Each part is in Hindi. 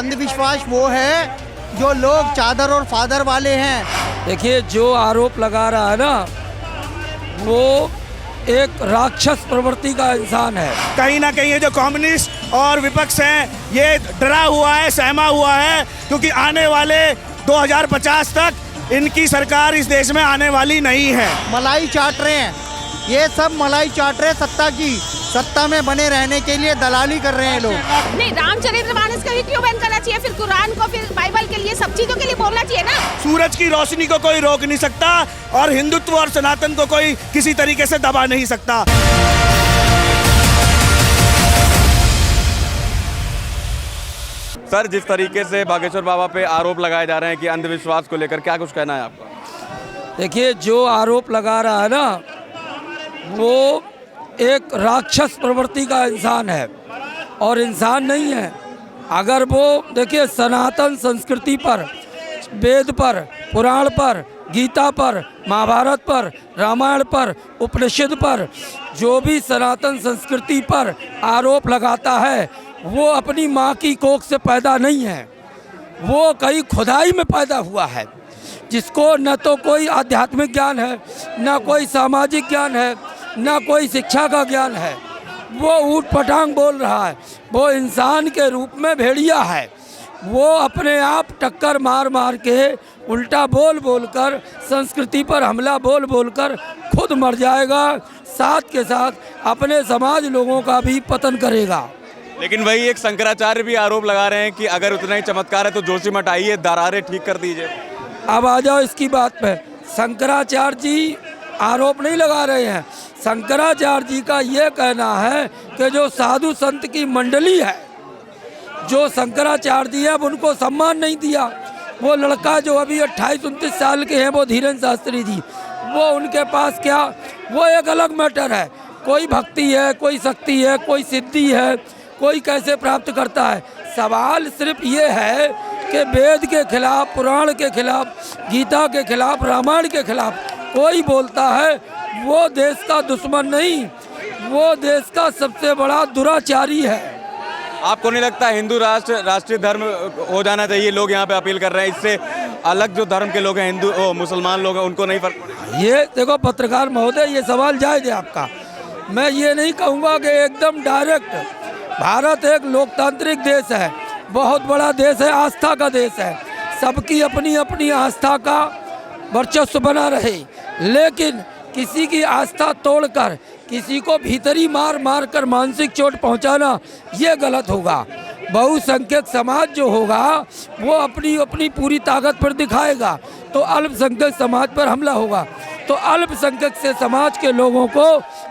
अंधविश्वास वो है जो लोग चादर और फादर वाले हैं। देखिए, जो आरोप लगा रहा है ना, वो एक राक्षस प्रवृत्ति का इंसान है। कहीं ना कहीं ये जो कम्युनिस्ट और विपक्ष हैं, ये डरा हुआ है, सहमा हुआ है, क्योंकि आने वाले 2050 तक इनकी सरकार इस देश में आने वाली नहीं है। मलाई चाट रहे हैं, ये सब मलाई चाट रहे हैं सत्ता की। सत्ता में बने रहने के लिए दलाली कर रहे हैं लोग। नहीं, रामचरितमानस का भी क्यों बैन करना चाहिए? फिर कुरान को, फिर बाइबल के लिए, सब चीजों के लिए बोलना चाहिए ना। सूरज की रोशनी को कोई रोक नहीं सकता और हिंदुत्व और सनातन को कोई किसी तरीके से दबा नहीं सकता। सर, जिस तरीके से बागेश्वर बाबा पे आरोप लगाए जा रहे हैं कि अंधविश्वास को लेकर, क्या कुछ कहना है आपका? देखिए, जो आरोप लगा रहा है ना, वो एक राक्षस प्रवृत्ति का इंसान है और इंसान नहीं है। अगर वो देखिए, सनातन संस्कृति पर, वेद पर, पुराण पर, गीता पर, महाभारत पर, रामायण पर, उपनिषद पर जो भी सनातन संस्कृति पर आरोप लगाता है, वो अपनी माँ की कोख से पैदा नहीं है। वो कहीं खुदाई में पैदा हुआ है, जिसको न तो कोई आध्यात्मिक ज्ञान है, न कोई सामाजिक ज्ञान है, न कोई शिक्षा का ज्ञान है। वो ऊट पटांग बोल रहा है। वो इंसान के रूप में भेड़िया है। वो अपने आप टक्कर मार मार के, उल्टा बोल बोल कर, संस्कृति पर हमला बोल बोल कर खुद मर जाएगा, साथ के साथ अपने समाज लोगों का भी पतन करेगा। लेकिन वही एक शंकराचार्य भी आरोप लगा रहे हैं कि अगर उतना ही चमत्कार है तो जोशीमठ आइए, दरारें ठीक कर दीजिए। अब आ जाओ इसकी बात पे। शंकराचार्य जी आरोप नहीं लगा रहे हैं। शंकराचार्य जी का ये कहना है कि जो साधु संत की मंडली है, जो शंकराचार्य जी है, अब उनको सम्मान नहीं दिया। वो लड़का जो अभी 28-29 साल के हैं, वो धीरेन्द्र शास्त्री जी, वो उनके पास क्या, वो एक अलग मैटर है। कोई भक्ति है, कोई शक्ति है, कोई सिद्धि है, कोई कैसे प्राप्त करता है। सवाल सिर्फ ये है कि वेद के खिलाफ, पुराण के खिलाफ, गीता के खिलाफ, रामायण के खिलाफ कोई बोलता है, वो देश का दुश्मन नहीं, वो देश का सबसे बड़ा दुराचारी है। आपको नहीं लगता हिंदू राष्ट्रीय धर्म हो जाना चाहिए? लोग यहाँ पे अपील कर रहे हैं। इससे अलग जो धर्म के लोग हैं, हिंदू मुसलमान लोग हैं, उनको नहीं फर्क पड़ेगा? ये देखो पत्रकार महोदय, ये सवाल जायज़ है आपका। मैं ये नहीं कहूँगा कि एकदम डायरेक्ट। भारत एक लोकतांत्रिक देश है, बहुत बड़ा देश है, आस्था का देश है। सबकी अपनी अपनी आस्था का वर्चस्व बना रहे, लेकिन किसी की आस्था तोड़कर किसी को भीतरी मार मार कर मानसिक चोट पहुंचाना, ये गलत होगा। बहुसंख्यक समाज जो होगा, वो अपनी अपनी पूरी ताकत पर दिखाएगा, तो अल्पसंख्यक समाज पर हमला होगा। तो अल्पसंख्यक से समाज के लोगों को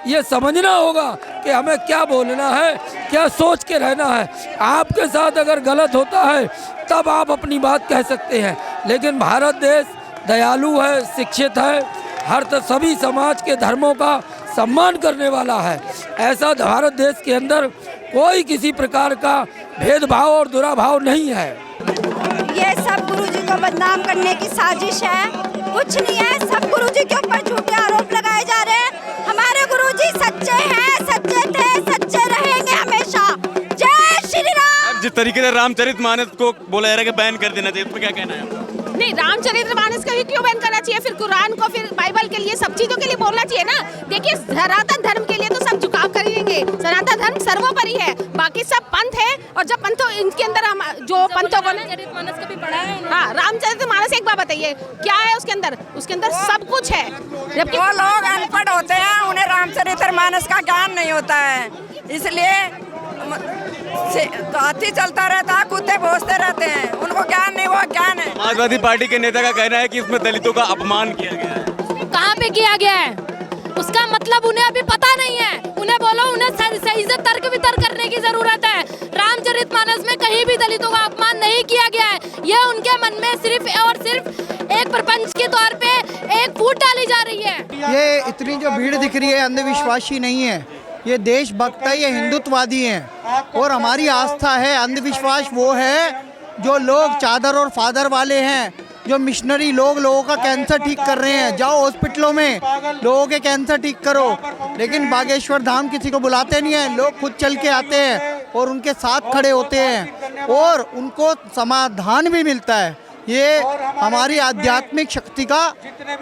ये समझना होगा कि हमें क्या बोलना है, क्या सोच के रहना है। आपके साथ अगर गलत होता है तब आप अपनी बात कह सकते हैं, लेकिन भारत देश दयालु है, शिक्षित है, हर सभी समाज के धर्मों का सम्मान करने वाला है। ऐसा भारत देश के अंदर कोई किसी प्रकार का भेदभाव और दुराभाव नहीं है। ये सब गुरुजी को बदनाम करने की साजिश है, कुछ नहीं है। सब गुरुजी के ऊपर झूठे आरोप लगाए जा रहे हैं। हमारे गुरुजी सच्चे हैं, सच्चे थे, सच्चे रहेंगे हमेशा। जय श्री राम। जिस तरीके से रामचरितमानस को बोला जा रहा है कि बैन कर देना चाहिए, इस पर क्या कहना है आपका? नहीं, रामचरितमानस का भी क्यों बैन करना चाहिए? फिर कुरान को, फिर बाइबल के लिए, सब चीजों के लिए बोलना चाहिए ना। देखिए, सनातन धर्म के लिए तो सब झुकाव करेंगे। सनातन धर्म सर्वोपरि है, बाकी सब पंथ है। और जब पंथों, इनके अंदर हम जो पंथों को रामचरितमानस का भी पढ़ा है। हाँ, रामचरितमानस एक बात बताइए, क्या है उसके अंदर? उसके अंदर सब कुछ है। जबकि वो लोग अनपढ़ होते हैं, उन्हें रामचरितमानस का ज्ञान नहीं होता है, इसलिए तो हाथी चलता रहता है, कुत्ते भौंकते रहते हैं, उनको ज्ञान नहीं, वो ज्ञान है। समाजवादी पार्टी के नेता का कहना है कि इसमें दलितों का अपमान किया गया है। कहाँ पे किया गया है उसका मतलब उन्हें अभी पता नहीं है। उन्हें बोलो, उन्हें सही से तर्क वितर्क करने की जरूरत है। रामचरितमानस में कहीं भी दलितों का अपमान नहीं किया गया है। यह उनके मन में सिर्फ और सिर्फ एक प्रपंच के तौर पे एक फूट डाली जा रही है। ये इतनी जो भीड़ दिख रही है, अंधविश्वासी नहीं है, ये देशभक्त है, ये हिंदुत्ववादी हैं। और हमारी आस्था है, अंधविश्वास वो है जो लोग चादर और फादर वाले हैं, जो मिशनरी लोग लोगों का कैंसर ठीक कर रहे हैं। जाओ हॉस्पिटलों में लोगों के कैंसर ठीक करो, लेकिन बागेश्वर धाम किसी को बुलाते नहीं है। लोग खुद चल के आते हैं, और उनके साथ खड़े होते हैं और उनको समाधान भी मिलता है। ये हमारी आध्यात्मिक शक्ति का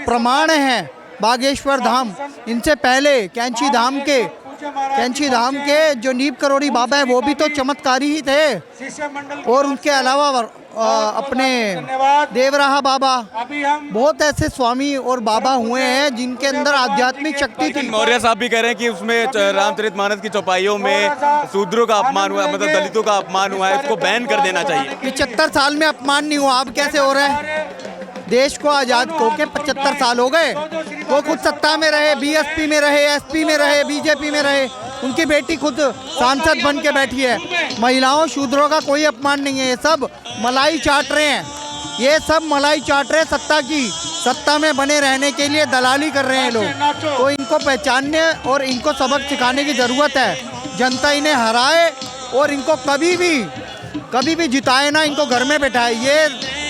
प्रमाण है। बागेश्वर धाम, इनसे पहले कैंची धाम के जो नीम करोड़ी बाबा है वो भी तो चमत्कारी ही थे, और उनके अलावा अपने देवराहा बाबा, बहुत ऐसे स्वामी और बाबा हुए हैं जिनके अंदर आध्यात्मिक शक्ति थी। मौर्य साहब भी कह रहे हैं कि उसमें रामचरितमानस की चौपाइयों में शूद्रों का अपमान हुआ, मतलब दलितों का अपमान हुआ है, इसको बैन कर देना चाहिए। 75 साल में अपमान नहीं हुआ, अब कैसे हो रहा है? देश को आज़ाद होके 75 साल हो गए। वो खुद सत्ता में रहे, बीएसपी में रहे, एसपी में रहे, बीजेपी में रहे, उनकी बेटी खुद सांसद बन के बैठी है। महिलाओं शूद्रों का कोई अपमान नहीं है। ये सब मलाई चाट रहे हैं, ये सब मलाई चाट रहे हैं सत्ता की। सत्ता में बने रहने के लिए दलाली कर रहे हैं लोग। तो इनको पहचानने और इनको सबक सिखाने की ज़रूरत है। जनता इन्हें हराए और इनको कभी भी जिताए ना, इनको घर में बैठाए। ये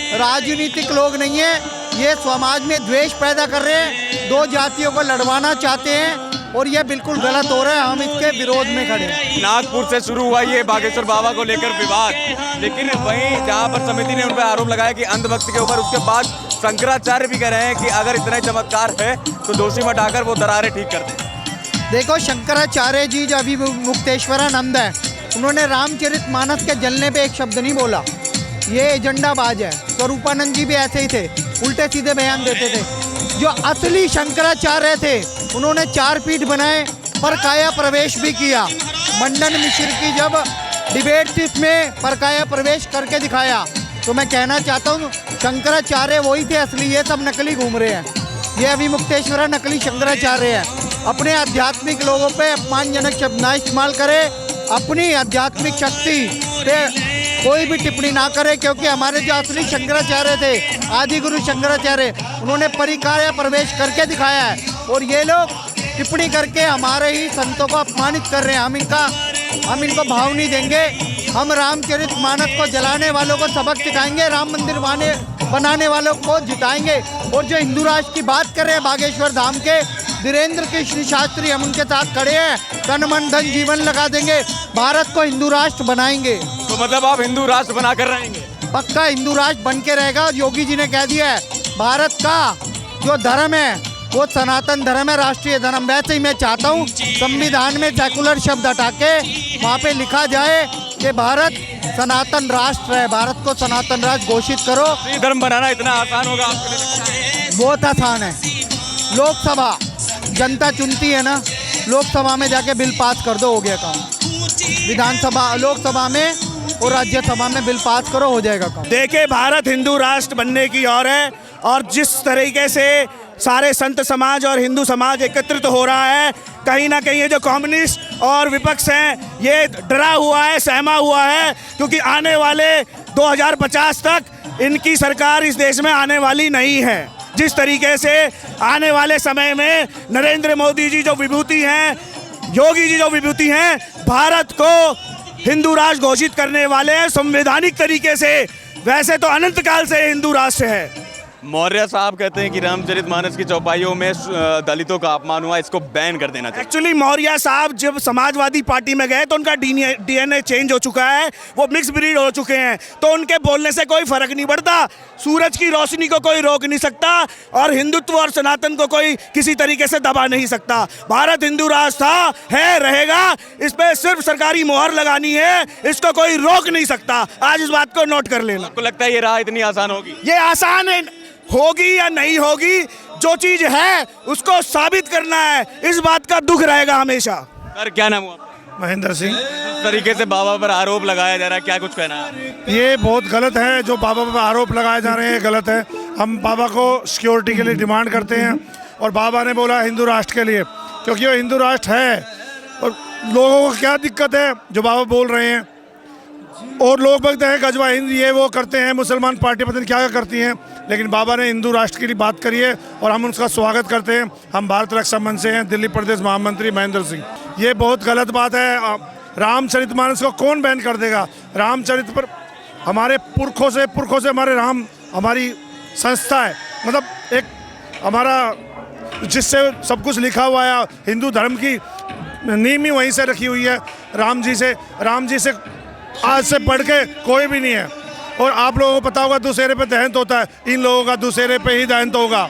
राजनीतिक लोग नहीं है, ये समाज में द्वेष पैदा कर रहे हैं, दो जातियों को लड़वाना चाहते हैं और ये बिल्कुल गलत हो रहा है। हम इसके विरोध में खड़े हैं। नागपुर से शुरू हुआ ये बागेश्वर बाबा को लेकर विवाद, लेकिन वहीं जहां पर समिति ने उन पर आरोप लगाया कि अंधभक्त के ऊपर, उसके बाद शंकराचार्य भी कह रहे हैं कि अगर इतना ही चमत्कार है तो दोषी हटाकर वो दरारें ठीक कर दें। देखो, शंकराचार्य जी जो अभी मुक्तेश्वरानंद है, उन्होंने रामचरितमानस के जलने पे एक शब्द नहीं बोला। ये एजेंडाबाज है। स्वरूपानंद जी भी ऐसे ही थे, उल्टे सीधे बयान देते थे। जो असली शंकराचार्य थे उन्होंने 4 पीठ बनाए, पर काया प्रवेश भी किया। मंडन मिश्र की जब डिबेट थी इसमें पर काया प्रवेश करके दिखाया। तो मैं कहना चाहता हूँ शंकराचार्य वही थे असली, ये सब नकली घूम रहे हैं। ये अभी मुक्तेश्वरा नकली शंकराचार्य है। अपने आध्यात्मिक लोगों पे अपमानजनक शब्द ना इस्तेमाल करे, अपनी आध्यात्मिक शक्ति पे कोई भी टिप्पणी ना करे, क्योंकि हमारे जो असली शंकराचार्य थे, आदि गुरु शंकराचार्य, उन्होंने परिकाया प्रवेश करके दिखाया है। और ये लोग टिप्पणी करके हमारे ही संतों को अपमानित कर रहे हैं। हम इनको भाव नहीं देंगे। हम रामचरितमानस को जलाने वालों को सबक सिखाएंगे, राम मंदिर बनाने वालों को जिताएंगे। और जो हिंदू राष्ट्र की बात कर रहे हैं बागेश्वर धाम के धीरेन्द्र कृष्ण शास्त्री, हम उनके साथ खड़े हैं। तन मन धन जीवन लगा देंगे, भारत को हिंदू राष्ट्र बनाएंगे। तो मतलब आप हिंदू राष्ट्र बनाकर रहेंगे? पक्का हिंदू राष्ट्र बन के रहेगा। योगी जी ने कह दिया है भारत का जो धर्म है वो सनातन धर्म है, राष्ट्रीय धर्म। वैसे ही मैं चाहता हूँ संविधान में सेकुलर शब्द हटा के वहाँ पे लिखा जाए कि भारत सनातन राष्ट्र है, भारत को सनातन राष्ट्र घोषित करो। धर्म बनाना इतना आसान होगा आपके लिए लगता है? बहुत आसान है। लोकसभा जनता चुनती है ना, लोकसभा में जाके बिल पास कर दो, हो गया काम। विधानसभा, लोकसभा में और राज्यसभा में बिल पास करो, हो जाएगा काम। देखिए, भारत हिंदू राष्ट्र बनने की ओर है, और जिस तरीके से सारे संत समाज और हिंदू समाज एकत्रित हो रहा है, कहीं ना कहीं ये जो कम्युनिस्ट और विपक्ष हैं ये डरा हुआ है, सहमा हुआ है, क्योंकि आने वाले 2050 तक इनकी सरकार इस देश में आने वाली नहीं है। जिस तरीके से आने वाले समय में नरेंद्र मोदी जी जो विभूति हैं, योगी जी जो विभूति हैं, भारत को हिंदू राष्ट्र घोषित करने वाले हैं संवैधानिक तरीके से। वैसे तो अनंत काल से हिंदू राष्ट्र है। मौर्य साहब कहते हैं कि रामचरितमानस की चौपाइयों में दलितों का अपमान हुआ, इसको बैन कर देना चाहिए। एक्चुअली मौर्य साहब जब समाजवादी पार्टी में गए तो उनका डीएनए चेंज हो चुका है, वो मिक्स ब्रीड हो चुके हैं, तो उनके बोलने से कोई फर्क नहीं पड़ता। सूरज की रोशनी को कोई रोक नहीं सकता और हिंदुत्व और सनातन को कोई किसी तरीके से दबा नहीं सकता। भारत हिंदू राष्ट्र था, है, रहेगा। इस पर सिर्फ सरकारी मोहर लगानी है, इसको कोई रोक नहीं सकता। आज इस बात को नोट कर लेना। आपको लगता है ये राह इतनी आसान होगी? ये आसान है, होगी या नहीं होगी, जो चीज है उसको साबित करना है, इस बात का दुख रहेगा हमेशा। सर, क्या नाम हुआ? महेंद्र सिंह। जिस तरीके से बाबा पर आरोप लगाया जा रहा है, क्या कुछ कहना है? ये बहुत गलत है, जो बाबा पर आरोप लगाए जा रहे हैं गलत है। हम बाबा को सिक्योरिटी के लिए डिमांड करते हैं, और बाबा ने बोला हिंदू राष्ट्र के लिए, क्योंकि वो हिंदू राष्ट्र है। और लोगों को क्या दिक्कत है जो बाबा बोल रहे हैं, और लोग बोलते हैं गजवा हिंद ये वो करते हैं, मुसलमान पार्टी पता नहीं क्या करती हैं, लेकिन बाबा ने हिंदू राष्ट्र के लिए बात करी है और हम उसका स्वागत करते हैं। हम भारत रक्षा मंच से हैं, दिल्ली प्रदेश महामंत्री महेंद्र सिंह। ये बहुत गलत बात है। रामचरितमानस को कौन बैन कर देगा? रामचरित पर हमारे पुरखों से हमारे राम, हमारी संस्था है, मतलब एक हमारा जिससे सब कुछ लिखा हुआ है, हिंदू धर्म की नींव ही वहीं से रखी हुई है। राम जी से आज से बढ़ के कोई भी नहीं है। और आप लोगों को पता होगा दुशहरे पे दहंत होता है, इन लोगों का दुशहरे पे ही दहंत होगा।